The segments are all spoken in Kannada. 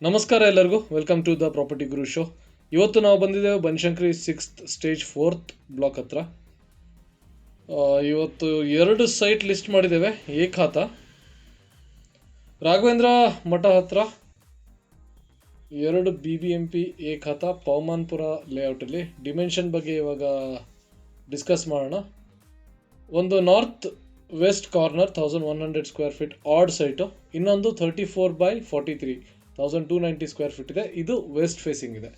ನಮಸ್ಕಾರ ಎಲ್ಲರಿಗೂ, welcome to the property guru show. ಇವತ್ತು ನಾವು ಬಂದಿದ್ದೇವೆ Banashankari 6th stage 4th block ಹತ್ರ. ಇವತ್ತು 2 ಸೈಟ್ ಲಿಸ್ಟ್ ಮಾಡಿದ್ದೇವೆ. ಏಕಾತ ರಾಘವೇಂದ್ರ ಮಠ ಹತ್ರ 2 BBMP ಏಕಾತ ಪವಮಾನ್ಪುರ ಲೇಔಟಲ್ಲಿ. ಡಿಮೆನ್ಷನ್ ಬಗ್ಗೆ ಇವಾಗ ಡಿಸ್ಕಸ್ ಮಾಡೋಣ. ಒಂದು north west corner 1100 square feet odd site, ಇನ್ನೊಂದು 34/43 1290 ಸ್ಕ್ವೇರ್ ಫೀಟ್ ಇದೆ. ಇದು ವೆಸ್ಟ್ ಫೇಸಿಂಗ್ ಇದೆ.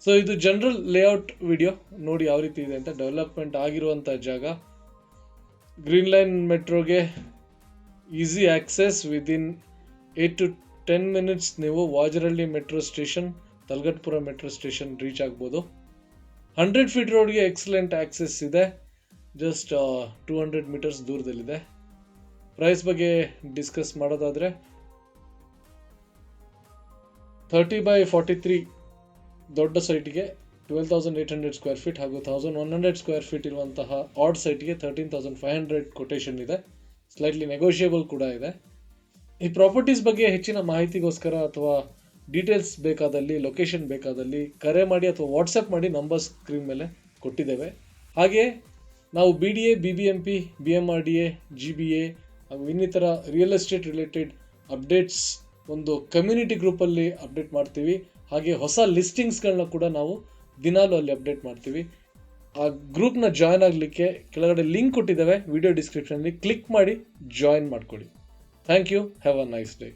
ಸೊ ಇದು ಜನರಲ್ ಲೇಔಟ್ ವಿಡಿಯೋ ನೋಡಿ ಯಾವ ರೀತಿ ಇದೆ ಅಂತ. ಡೆವಲಪ್ಮೆಂಟ್ ಆಗಿರುವಂಥ ಜಾಗ, ಗ್ರೀನ್ ಲೈನ್ ಮೆಟ್ರೋಗೆ easy access. Within 8 to 10 minutes ನೀವು Vajarahalli metro station, Thalaghattapura metro station reach ಆಗ್ಬೋದು. 100 feet ರೋಡ್ಗೆ ಎಕ್ಸಲೆಂಟ್ ಆಕ್ಸೆಸ್ ಇದೆ. ಜಸ್ಟ್ 200 meters ದೂರದಲ್ಲಿದೆ. ಪ್ರೈಸ್ ಬಗ್ಗೆ ಡಿಸ್ಕಸ್ ಮಾಡೋದಾದರೆ 30/43 ದೊಡ್ಡ ಸೈಟ್ಗೆ 12,800 ಸ್ಕ್ವೇರ್ ಫೀಟ್ ಹಾಗೂ 1,100 ಸ್ಕ್ವೇರ್ ಫೀಟ್ ಇರುವಂತಹ ಆಡ್ ಸೈಟ್ಗೆ 13,500 ಕೊಟೇಶನ್ ಇದೆ. ಸ್ಲೈಟ್ಲಿ ನೆಗೋಷಿಯೇಬಲ್ ಕೂಡ ಇದೆ. ಈ ಪ್ರಾಪರ್ಟೀಸ್ ಬಗ್ಗೆ ಹೆಚ್ಚಿನ ಮಾಹಿತಿಗೋಸ್ಕರ ಅಥವಾ ಡೀಟೇಲ್ಸ್ ಬೇಕಾದಲ್ಲಿ, ಲೊಕೇಶನ್ ಬೇಕಾದಲ್ಲಿ ಕರೆ ಮಾಡಿ ಅಥವಾ ವಾಟ್ಸಪ್ ಮಾಡಿ. ನಂಬರ್ ಸ್ಕ್ರೀನ್ ಮೇಲೆ ಕೊಟ್ಟಿದ್ದೇವೆ. ಹಾಗೆ ನಾವು BDA, BBMP, BMRDA, GBA ಹಾಗೂ ಇನ್ನಿತರ ರಿಯಲ್ ಎಸ್ಟೇಟ್ ರಿಲೇಟೆಡ್ ಅಪ್ಡೇಟ್ಸ್ ಒಂದು ಕಮ್ಯುನಿಟಿ ಗ್ರೂಪಲ್ಲಿ ಅಪ್ಡೇಟ್ ಮಾಡ್ತೀವಿ. ಹಾಗೆ ಹೊಸ ಲಿಸ್ಟಿಂಗ್ಸ್ಗಳನ್ನ ಕೂಡ ನಾವು ದಿನಾಲೂ ಅಲ್ಲಿ ಅಪ್ಡೇಟ್ ಮಾಡ್ತೀವಿ. ಆ ಗ್ರೂಪ್ನ ಜಾಯ್ನ್ ಆಗಲಿಕ್ಕೆ ಕೆಳಗಡೆ ಲಿಂಕ್ ಕೊಟ್ಟಿದ್ದೇವೆ ವಿಡಿಯೋ ಡಿಸ್ಕ್ರಿಪ್ಷನಲ್ಲಿ. ಕ್ಲಿಕ್ ಮಾಡಿ ಜಾಯ್ನ್ ಮಾಡ್ಕೊಳ್ಳಿ. Thank you. Have a nice day.